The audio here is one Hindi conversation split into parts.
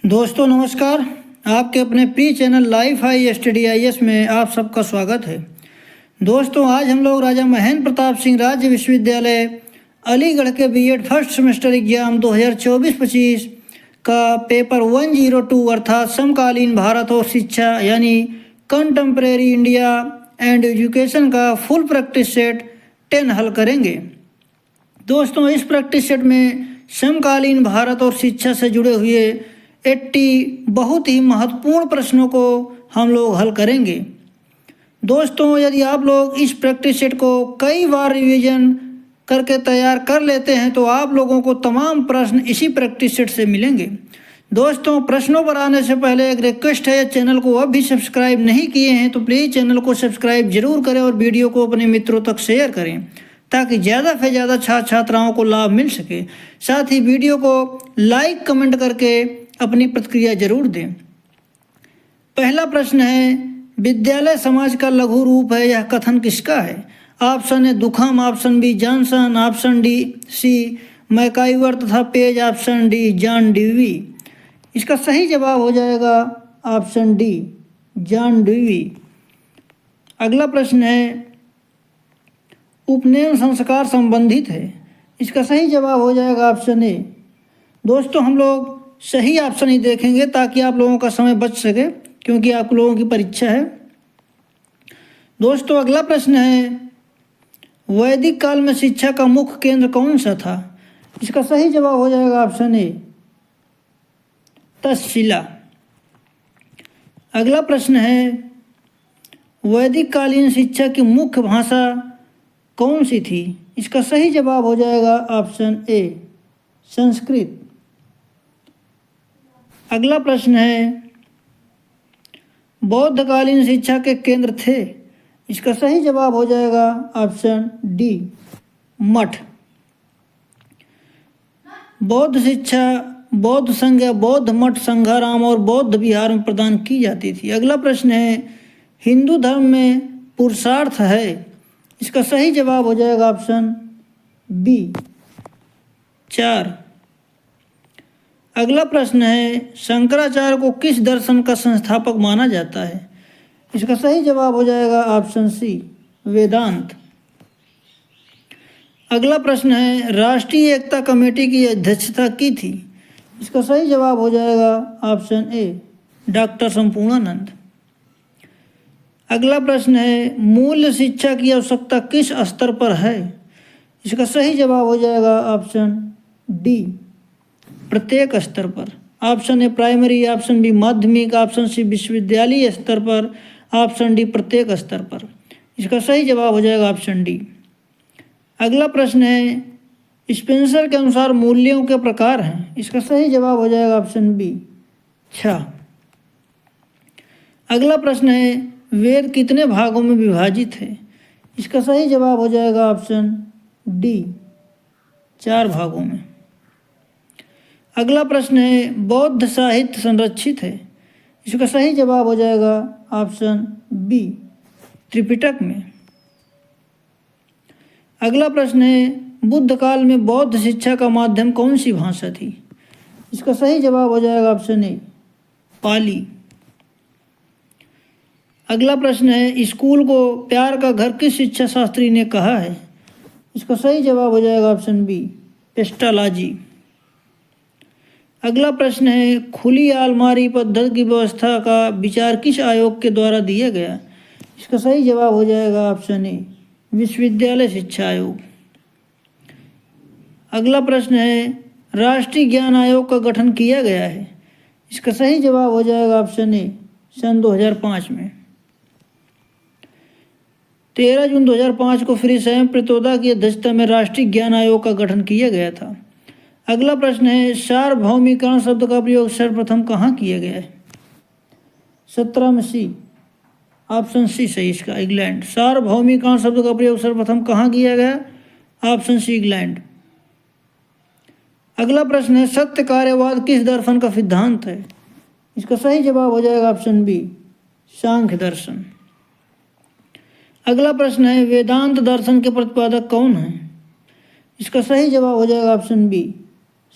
दोस्तों नमस्कार। आपके अपने pre channel life high study IAS में आप सबका स्वागत है। दोस्तों आज हम लोग राजा महेंद्र प्रताप सिंह राज्य विश्वविद्यालय अलीगढ़ के B.Ed फर्स्ट सेमेस्टर एग्जाम 2024-25 का पेपर 102 अर्थात समकालीन भारत और शिक्षा यानी कंटेम्प्रेरी इंडिया एंड एजुकेशन का फुल प्रैक्टिस सेट 10 हल करेंगे। दोस्तों इस प्रैक्टिस सेट में समकालीन भारत और शिक्षा से जुड़े हुए 80 बहुत ही महत्वपूर्ण प्रश्नों को हम लोग हल करेंगे। दोस्तों यदि आप लोग इस प्रैक्टिस सेट को कई बार रिवीजन करके तैयार कर लेते हैं तो आप लोगों को तमाम प्रश्न इसी प्रैक्टिस सेट से मिलेंगे। दोस्तों प्रश्नों पर आने से पहले एक रिक्वेस्ट है, चैनल को अब भी सब्सक्राइब नहीं किए हैं तो प्लीज़ चैनल को सब्सक्राइब जरूर करें और वीडियो को अपने मित्रों तक शेयर करें ताकि ज़्यादा से ज़्यादा छात्राओं को लाभ मिल सके। साथ ही वीडियो को लाइक कमेंट करके अपनी प्रतिक्रिया जरूर दें। पहला प्रश्न है, विद्यालय समाज का लघु रूप है, यह कथन किसका है? ऑप्शन है Durkheim, option B Johnson, option C MacIver तथा Page, option D John Dewey. इसका सही जवाब हो जाएगा ऑप्शन डी जॉन ड्यूवी। अगला प्रश्न है, उपनयन संस्कार संबंधित है, इसका सही जवाब हो जाएगा ऑप्शन ए। दोस्तों हम लोग सही ऑप्शन ही देखेंगे ताकि आप लोगों का समय बच सके क्योंकि आप लोगों की परीक्षा है। दोस्तों अगला प्रश्न है, वैदिक काल में शिक्षा का मुख्य केंद्र कौन सा था? इसका सही जवाब हो जाएगा ऑप्शन ए तक्षशिला। अगला प्रश्न है, वैदिक कालीन शिक्षा की मुख्य भाषा कौन सी थी? इसका सही जवाब हो जाएगा ऑप्शन ए संस्कृत। अगला प्रश्न है, बौद्धकालीन शिक्षा के केंद्र थे, इसका सही जवाब हो जाएगा ऑप्शन डी मठ। बौद्ध शिक्षा बौद्ध संघ या बौद्ध मठ संघाराम और बौद्ध विहार में प्रदान की जाती थी। अगला प्रश्न है, हिंदू धर्म में पुरुषार्थ है, इसका सही जवाब हो जाएगा ऑप्शन बी 4। अगला प्रश्न है, शंकराचार्य को किस दर्शन का संस्थापक माना जाता है? इसका सही जवाब हो जाएगा ऑप्शन सी वेदांत। अगला प्रश्न है, राष्ट्रीय एकता कमेटी की अध्यक्षता की थी, इसका सही जवाब हो जाएगा ऑप्शन ए डॉक्टर संपूर्णानंद। अगला प्रश्न है, मूल्य शिक्षा की आवश्यकता किस स्तर पर है? इसका सही जवाब हो जाएगा ऑप्शन डी प्रत्येक स्तर पर। Option A primary, option B माध्यमिक, ऑप्शन सी विश्वविद्यालय स्तर पर, ऑप्शन डी प्रत्येक स्तर पर। इसका सही जवाब हो जाएगा ऑप्शन डी। अगला प्रश्न है, स्पेंसर के अनुसार मूल्यों के प्रकार हैं, इसका सही जवाब हो जाएगा ऑप्शन बी 6। अगला प्रश्न है, वेद कितने भागों में विभाजित है? इसका सही जवाब हो जाएगा ऑप्शन डी 4 भागों में। अगला प्रश्न है, बौद्ध साहित्य संरक्षित है, इसका सही जवाब हो जाएगा ऑप्शन बी त्रिपिटक में। अगला प्रश्न है, बुद्ध काल में बौद्ध शिक्षा का माध्यम कौन सी भाषा थी? इसका सही जवाब हो जाएगा ऑप्शन ए पाली। अगला प्रश्न है, स्कूल को प्यार का घर किस शिक्षा शास्त्री ने कहा है? इसका सही जवाब हो जाएगा ऑप्शन बी पेस्टालॉजी। अगला प्रश्न है, खुली अलमारी पद्धति की व्यवस्था का विचार किस आयोग के द्वारा दिया गया? इसका सही जवाब हो जाएगा ऑप्शन ए विश्वविद्यालय शिक्षा आयोग। अगला प्रश्न है, राष्ट्रीय ज्ञान आयोग का गठन किया गया है, इसका सही जवाब हो जाएगा ऑप्शन ए सन 2005 में। 13 जून 2005 को श्री स्वयं प्रितोदा की अध्यक्षता में राष्ट्रीय ज्ञान आयोग का गठन किया गया था। अगला प्रश्न है, सार्वभौमिकरण शब्द का प्रयोग सर्वप्रथम कहाँ किया गया है? 17 में सी, ऑप्शन सी सही इसका इंग्लैंड। सार्वभौमिकरण शब्द का प्रयोग सर्वप्रथम कहाँ किया गया? Option C England. अगला प्रश्न है, सत्य कार्यवाद किस दर्शन का सिद्धांत है? इसका सही जवाब हो जाएगा ऑप्शन बी सांख्य दर्शन। अगला प्रश्न है, वेदांत दर्शन के प्रतिपादक कौन है? इसका सही जवाब हो जाएगा ऑप्शन बी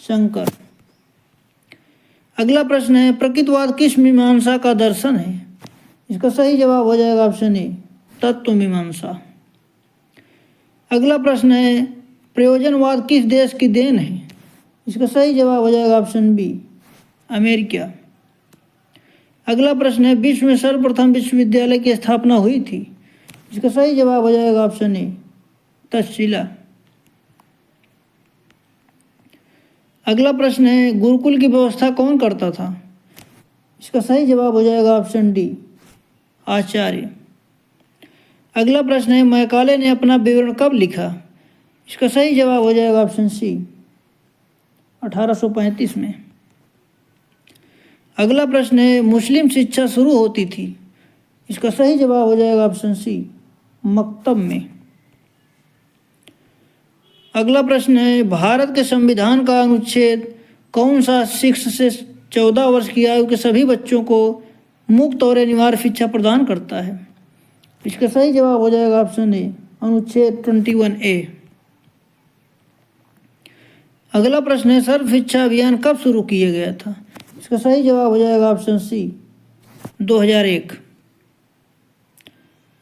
शंकर। अगला प्रश्न है प्रकृतिवाद किस मीमांसा का दर्शन है? इसका सही जवाब हो जाएगा ऑप्शन ए तत्व मीमांसा। अगला प्रश्न है प्रयोजनवाद किस देश की देन है? इसका सही जवाब हो जाएगा ऑप्शन बी अमेरिका। अगला प्रश्न है विश्व में सर्वप्रथम विश्वविद्यालय की स्थापना हुई थी? इसका सही जवाब हो जाएगा ऑप्शन ए तक्षशिला। अगला प्रश्न है गुरुकुल की व्यवस्था कौन करता था? इसका सही जवाब हो जाएगा ऑप्शन डी आचार्य। अगला प्रश्न है मैकाले ने अपना विवरण कब लिखा? इसका सही जवाब हो जाएगा ऑप्शन सी 1835 में। अगला प्रश्न है मुस्लिम शिक्षा शुरू होती थी? इसका सही जवाब हो जाएगा ऑप्शन सी मकतब में। अगला प्रश्न है भारत के संविधान का अनुच्छेद कौन सा 6 से 14 वर्ष की आयु के सभी बच्चों को मुफ्त और अनिवार्य शिक्षा प्रदान करता है? इसका सही जवाब हो जाएगा ऑप्शन ए अनुच्छेद 21A। अगला प्रश्न है सर्व शिक्षा अभियान कब शुरू किया गया था? इसका सही जवाब हो जाएगा ऑप्शन सी 2001।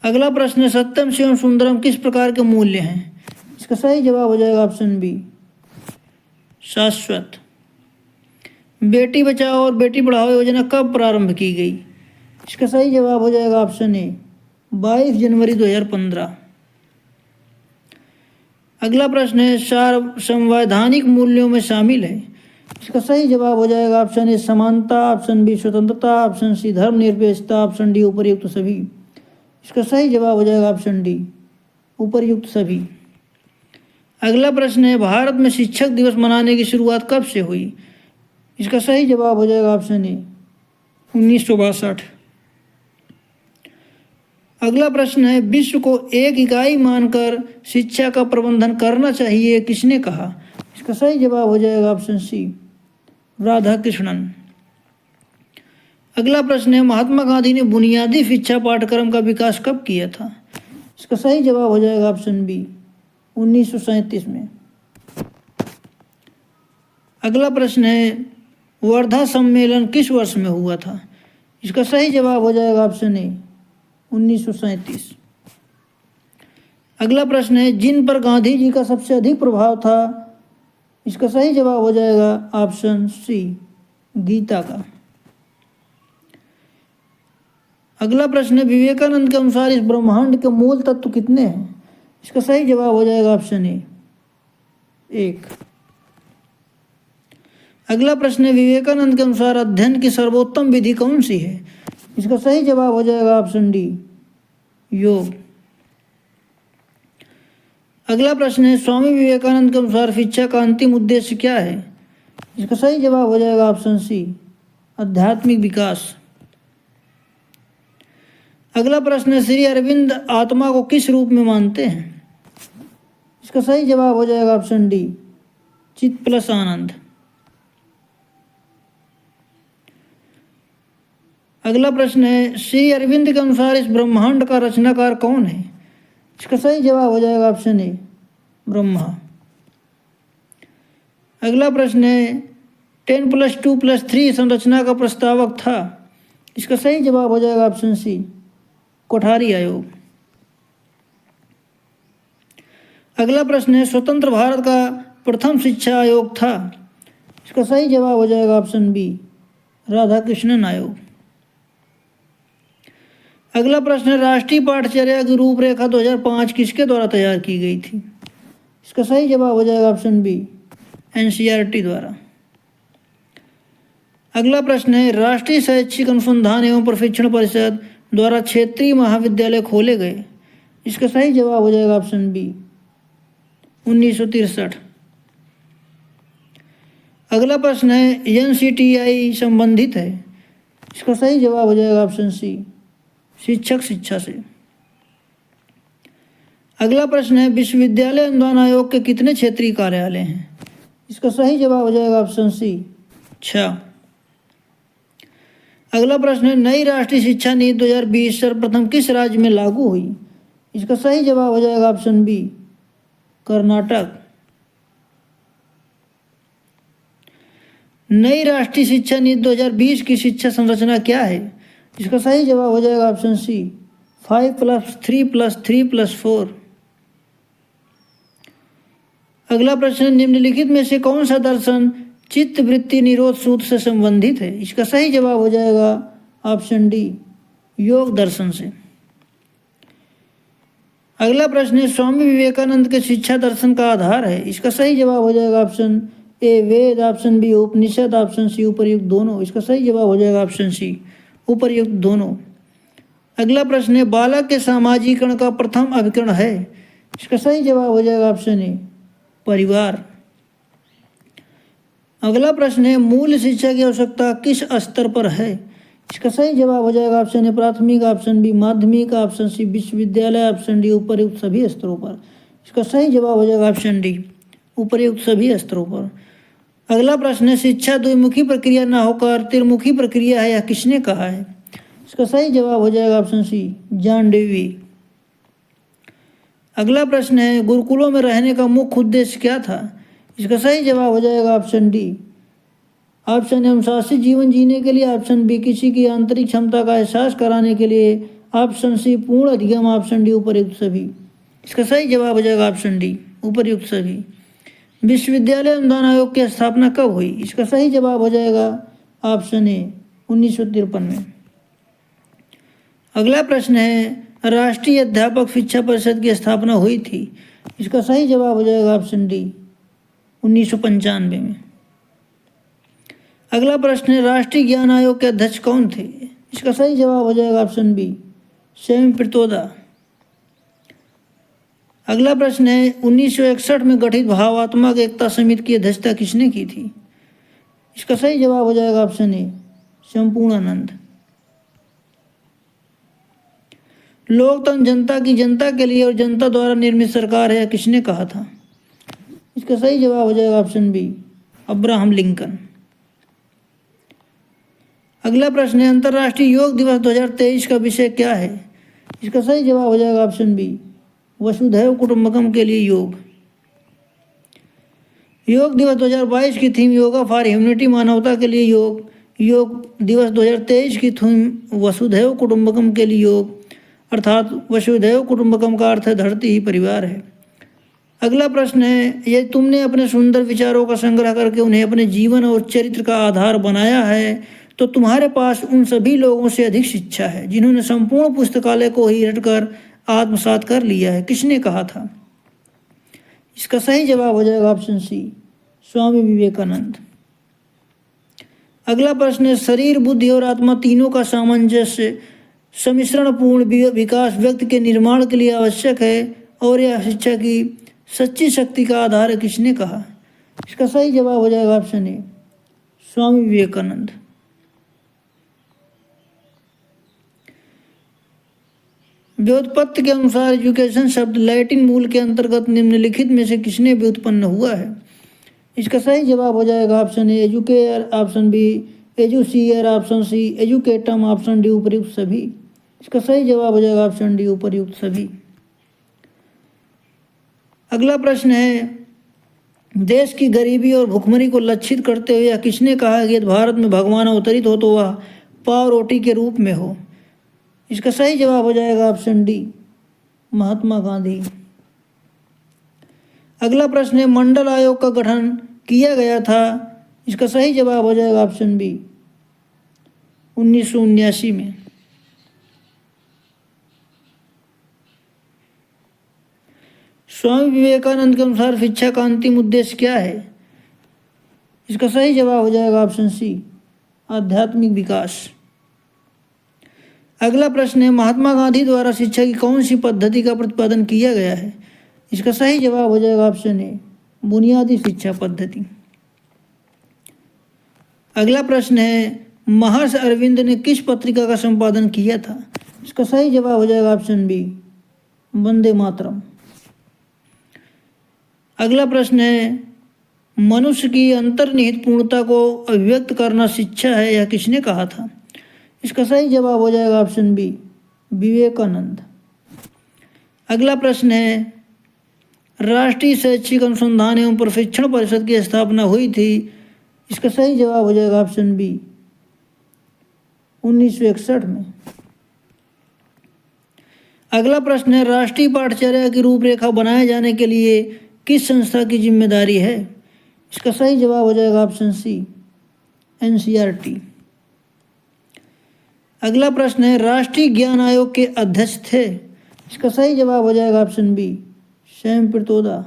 अगला प्रश्न है सत्यम शिवम सुंदरम किस प्रकार के मूल्य हैं? इसका सही जवाब हो जाएगा ऑप्शन बी शाश्वत। बेटी बचाओ और बेटी पढ़ाओ योजना कब प्रारंभ की गई? इसका सही जवाब हो जाएगा ऑप्शन ए 22 जनवरी 2015। अगला प्रश्न है संवैधानिक मूल्यों में शामिल है? इसका सही जवाब हो जाएगा ऑप्शन ए समानता, ऑप्शन बी स्वतंत्रता, ऑप्शन सी धर्मनिरपेक्षता, ऑप्शन डी उपर्युक्त सभी। इसका सही जवाब हो जाएगा ऑप्शन डी उपर्युक्त सभी। अगला प्रश्न है भारत में शिक्षक दिवस मनाने की शुरुआत कब से हुई? इसका सही जवाब हो जाएगा ऑप्शन ए 1962। अगला प्रश्न है विश्व को एक इकाई मानकर शिक्षा का प्रबंधन करना चाहिए किसने कहा? इसका सही जवाब हो जाएगा ऑप्शन सी राधाकृष्णन। अगला प्रश्न है महात्मा गांधी ने बुनियादी शिक्षा पाठ्यक्रम का विकास कब किया था? इसका सही जवाब हो जाएगा ऑप्शन बी 1937 में। अगला प्रश्न है वर्धा सम्मेलन किस वर्ष में हुआ था? इसका सही जवाब हो जाएगा ऑप्शन ए 1937। अगला प्रश्न है जिन पर गांधी जी का सबसे अधिक प्रभाव था? इसका सही जवाब हो जाएगा ऑप्शन सी गीता का। अगला प्रश्न है विवेकानंद के अनुसार इस ब्रह्मांड के मूल तत्व कितने हैं? इसका सही जवाब हो जाएगा ऑप्शन ए 1। अगला प्रश्न है विवेकानंद के अनुसार अध्ययन की सर्वोत्तम विधि कौन सी है? इसका सही जवाब हो जाएगा ऑप्शन डी योग। अगला प्रश्न है स्वामी विवेकानंद के अनुसार शिक्षा का अंतिम उद्देश्य क्या है? इसका सही जवाब हो जाएगा ऑप्शन सी आध्यात्मिक विकास। अगला प्रश्न है श्री अरविंद आत्मा को किस रूप में मानते हैं? इसका सही जवाब हो जाएगा ऑप्शन डी चित प्लस आनंद। अगला प्रश्न है श्री अरविंद के अनुसार इस ब्रह्मांड का रचनाकार कौन है? इसका सही जवाब हो जाएगा ऑप्शन ए ब्रह्मा। अगला प्रश्न है 10+2+3 संरचना का प्रस्तावक था? इसका सही जवाब हो जाएगा ऑप्शन सी कोठारी आयोग। अगला प्रश्न है स्वतंत्र भारत का प्रथम शिक्षा आयोग था? इसका सही जवाब हो जाएगा ऑप्शन बी राधाकृष्णन आयोग। अगला प्रश्न है राष्ट्रीय पाठचर्या की रूपरेखा 2005 किसके द्वारा तैयार की गई थी? इसका सही जवाब हो जाएगा ऑप्शन बी NCERT द्वारा। अगला प्रश्न है राष्ट्रीय शैक्षिक अनुसंधान एवं प्रशिक्षण परिषद द्वारा क्षेत्रीय महाविद्यालय खोले गए? इसका सही जवाब हो जाएगा ऑप्शन बी 1963। अगला प्रश्न है NCTI संबंधित है? इसका सही जवाब हो जाएगा ऑप्शन सी शिक्षक शिक्षा से। अगला प्रश्न है विश्वविद्यालय अनुदान आयोग के कितने क्षेत्रीय कार्यालय हैं? इसका सही जवाब हो जाएगा ऑप्शन सी 6। अगला प्रश्न है नई राष्ट्रीय शिक्षा नीति 2020 सर्वप्रथम किस राज्य में लागू हुई? इसका सही जवाब हो जाएगा ऑप्शन बी कर्नाटक। नई राष्ट्रीय शिक्षा नीति 2020 की शिक्षा संरचना क्या है? इसका सही जवाब हो जाएगा ऑप्शन सी 5+3+3+4। अगला प्रश्न, निम्नलिखित में से कौन सा दर्शन चित्त वृत्ति निरोध सूत्र से संबंधित है? इसका सही जवाब हो जाएगा ऑप्शन डी योग दर्शन से। अगला प्रश्न है, स्वामी विवेकानंद के शिक्षा दर्शन का आधार है? इसका सही जवाब हो जाएगा option A Veda, option B Upanishad, option C उपर्युक्त दोनों। इसका सही जवाब हो जाएगा ऑप्शन सी उपर्युक्त दोनों। अगला प्रश्न है, बालक के सामाजिकरण का प्रथम अभिकरण है? इसका सही जवाब हो जाएगा ऑप्शन ए परिवार। अगला प्रश्न है, मूल शिक्षा की आवश्यकता किस स्तर पर है? इसका सही जवाब हो जाएगा ऑप्शन ए प्राथमिक, ऑप्शन बी माध्यमिक, ऑप्शन सी विश्वविद्यालय, ऑप्शन डी उपर्युक्त सभी स्तरों पर। इसका सही जवाब हो जाएगा ऑप्शन डी उपर्युक्त सभी स्तरों पर। अगला प्रश्न है, शिक्षा द्विमुखी प्रक्रिया न होकर त्रिमुखी प्रक्रिया है, यह किसने कहा है? इसका सही जवाब हो जाएगा ऑप्शन सी जॉन डेवी। अगला प्रश्न है, गुरुकुलों में रहने का मुख्य उद्देश्य क्या था? इसका सही जवाब हो जाएगा ऑप्शन डी ऑप्शन ए अनुशासित जीवन जीने के लिए, ऑप्शन बी किसी की आंतरिक क्षमता का एहसास कराने के लिए, ऑप्शन सी पूर्ण अधिगम, ऑप्शन डी उपर्युक्त सभी। इसका सही जवाब हो जाएगा ऑप्शन डी उपर्युक्त सभी। विश्वविद्यालय अनुदान आयोग की स्थापना कब हुई? इसका सही जवाब हो जाएगा ऑप्शन ए 1953 में। अगला प्रश्न है, राष्ट्रीय अध्यापक शिक्षा परिषद की स्थापना हुई थी? इसका सही जवाब हो जाएगा ऑप्शन डी 1995 में। अगला प्रश्न है, राष्ट्रीय ज्ञान आयोग के अध्यक्ष कौन थे? इसका सही जवाब हो जाएगा ऑप्शन बी स्वयं पित्रोदा। अगला प्रश्न है, 1961 में गठित भावात्मक एकता समिति की अध्यक्षता किसने की थी? इसका सही जवाब हो जाएगा ऑप्शन ए संपूर्णानंद। लोकतंत्र जनता की जनता के लिए और जनता द्वारा निर्मित सरकार है, किसने कहा था? इसका सही जवाब हो जाएगा ऑप्शन बी अब्राहम लिंकन। अगला प्रश्न है, अंतर्राष्ट्रीय योग दिवस 2023 का विषय क्या है? इसका सही जवाब हो जाएगा ऑप्शन बी वसुधैव कुटुंबकम के लिए योग। योग दिवस 2022 की थीम योगा फॉर ह्यूमनिटी, मानवता के लिए योग। योग दिवस 2023 की थीम वसुधैव कुटुंबकम के लिए योग, अर्थात वसुधैव कुटुंबकम का अर्थ है धरती ही परिवार है। अगला प्रश्न है, ये तुमने अपने सुंदर विचारों का संग्रह करके उन्हें अपने जीवन और चरित्र का आधार बनाया है, तो तुम्हारे पास उन सभी लोगों से अधिक शिक्षा है जिन्होंने संपूर्ण पुस्तकालय को ही रटकर आत्मसात कर लिया है, किसने कहा था? इसका सही जवाब हो जाएगा ऑप्शन सी स्वामी विवेकानंद। अगला प्रश्न है, शरीर बुद्धि और आत्मा तीनों का सामंजस्य सम्मिश्रण पूर्ण विकास व्यक्ति के निर्माण के लिए आवश्यक है और यह शिक्षा की सच्ची शक्ति का आधार है, किसने कहा? इसका सही जवाब हो जाएगा ऑप्शन ए स्वामी विवेकानंद। व्युत्पत्ति के अनुसार एजुकेशन शब्द लैटिन मूल के अंतर्गत निम्नलिखित में से किसने व्युत्पन्न हुआ है? इसका सही जवाब हो जाएगा option A Educare, option B Educere, option C Educatum, option D उपर्युक्त सभी। इसका सही जवाब हो जाएगा ऑप्शन डी उपर्युक्त सभी। अगला प्रश्न है, देश की गरीबी और भुखमरी को लक्षित करते हुए किसने कहा कि यदि भारत में भगवान अवतरित हो तो वह पाव रोटी के रूप में हो? इसका सही जवाब हो जाएगा ऑप्शन डी महात्मा गांधी। अगला प्रश्न है, मंडल आयोग का गठन किया गया था? इसका सही जवाब हो जाएगा ऑप्शन बी 1979 में। स्वामी विवेकानंद के अनुसार शिक्षा का अंतिम उद्देश्य क्या है? इसका सही जवाब हो जाएगा ऑप्शन सी आध्यात्मिक विकास। अगला प्रश्न है, महात्मा गांधी द्वारा शिक्षा की कौन सी पद्धति का प्रतिपादन किया गया है? इसका सही जवाब हो जाएगा ऑप्शन ए बुनियादी शिक्षा पद्धति। अगला प्रश्न है, महर्षि अरविंद ने किस पत्रिका का संपादन किया था? इसका सही जवाब हो जाएगा ऑप्शन बी वंदे मातरम। अगला प्रश्न है, मनुष्य की अंतर्निहित पूर्णता को अभिव्यक्त करना शिक्षा है, यह किसने कहा था? इसका सही जवाब हो जाएगा ऑप्शन बी विवेकानंद। अगला प्रश्न है, राष्ट्रीय शैक्षिक अनुसंधान एवं प्रशिक्षण परिषद की स्थापना हुई थी, इसका सही जवाब हो जाएगा ऑप्शन बी 1961 में। अगला प्रश्न है, राष्ट्रीय पाठचर्या की रूपरेखा बनाए जाने के लिए किस संस्था की जिम्मेदारी है? इसका सही जवाब हो जाएगा ऑप्शन सी NCERT। अगला प्रश्न है, राष्ट्रीय ज्ञान आयोग के अध्यक्ष थे? इसका सही जवाब हो जाएगा ऑप्शन बी श्याम पित्रोदा।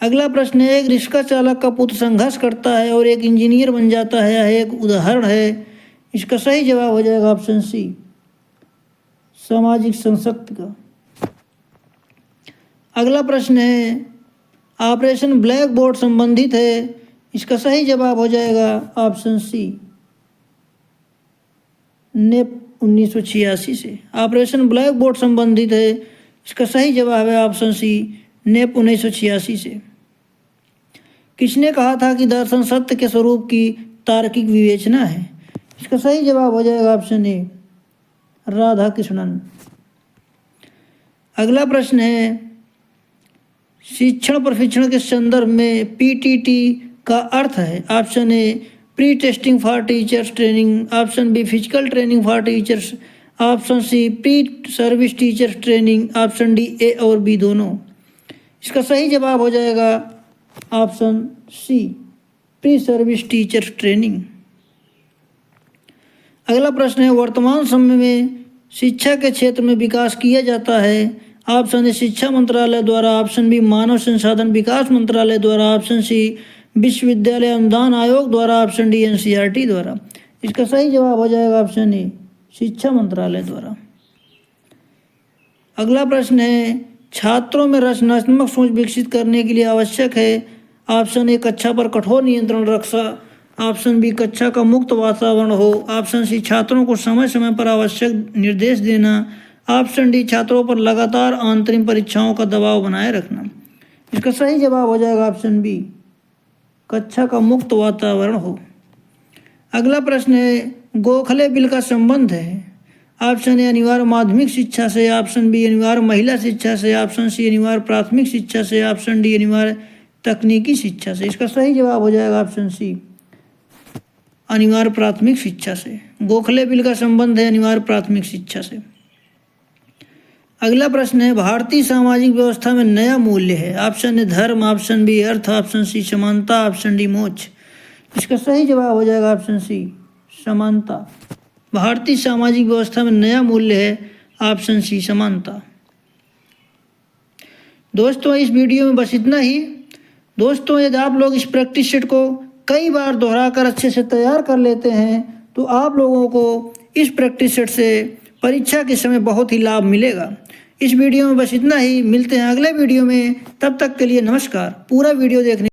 अगला प्रश्न है, एक रिक्शा चालक का पुत्र संघर्ष करता है और एक इंजीनियर बन जाता है, यह एक उदाहरण है। इसका सही जवाब हो जाएगा ऑप्शन सी सामाजिक संशक्ति का। अगला प्रश्न है, ऑपरेशन ब्लैक बोर्ड संबंधित है? इसका सही जवाब हो जाएगा ऑप्शन सी नेप 1986 से। ऑपरेशन ब्लैक बोर्ड संबंधित है, इसका सही जवाब है ऑप्शन सी नेप 1986 से। किसने कहा था कि दर्शन सत्य के स्वरूप की तार्किक विवेचना है? इसका सही जवाब हो जाएगा ऑप्शन ए राधा कृष्णन। अगला प्रश्न है, शिक्षण प्रशिक्षण के संदर्भ में PTT का अर्थ है? Option A pre testing for teachers training, option B physical training for teachers, option C pre service teachers training, option D A और बी दोनों। इसका सही जवाब हो जाएगा option C pre service teachers training. अगला प्रश्न है, वर्तमान समय में शिक्षा के क्षेत्र में विकास किया जाता है? ऑप्शन ए शिक्षा मंत्रालय द्वारा, ऑप्शन बी मानव संसाधन विकास मंत्रालय द्वारा, ऑप्शन सी विश्वविद्यालय अनुदान आयोग द्वारा, ऑप्शन डी NCERT द्वारा। इसका सही जवाब हो जाएगा ऑप्शन ए शिक्षा मंत्रालय द्वारा। अगला प्रश्न है, छात्रों में रचनात्मक सोच विकसित करने के लिए आवश्यक है? ऑप्शन ए कक्षा पर कठोर नियंत्रण रक्षा, ऑप्शन बी कक्षा का मुक्त वातावरण हो, ऑप्शन सी छात्रों को समय समय पर आवश्यक निर्देश देना, ऑप्शन डी छात्रों पर लगातार आंतरिक परीक्षाओं का दबाव बनाए रखना। इसका सही जवाब हो जाएगा ऑप्शन बी कक्षा का मुक्त वातावरण हो। अगला प्रश्न है, गोखले बिल का संबंध है? ऑप्शन ए अनिवार्य माध्यमिक शिक्षा से, ऑप्शन बी अनिवार्य महिला शिक्षा से, ऑप्शन सी अनिवार्य प्राथमिक शिक्षा से, ऑप्शन डी अनिवार्य तकनीकी शिक्षा से। इसका सही जवाब हो जाएगा ऑप्शन सी अनिवार्य प्राथमिक शिक्षा से। गोखले बिल का संबंध है अनिवार्य प्राथमिक शिक्षा से। अगला प्रश्न है, भारतीय सामाजिक व्यवस्था में नया मूल्य है? ऑप्शन ए धर्म, ऑप्शन बी अर्थ, ऑप्शन सी समानता, ऑप्शन डी मोक्ष। इसका सही जवाब हो जाएगा ऑप्शन सी समानता। भारतीय सामाजिक व्यवस्था में नया मूल्य है ऑप्शन सी समानता। दोस्तों इस वीडियो में बस इतना ही। दोस्तों यदि आप लोग इस प्रैक्टिस सेट को कई बार दोहराकर अच्छे से तैयार कर लेते हैं तो आप लोगों को इस प्रैक्टिस सेट से परीक्षा के समय बहुत ही लाभ मिलेगा। इस वीडियो में बस इतना ही, मिलते हैं अगले वीडियो में, तब तक के लिए नमस्कार। पूरा वीडियो देखने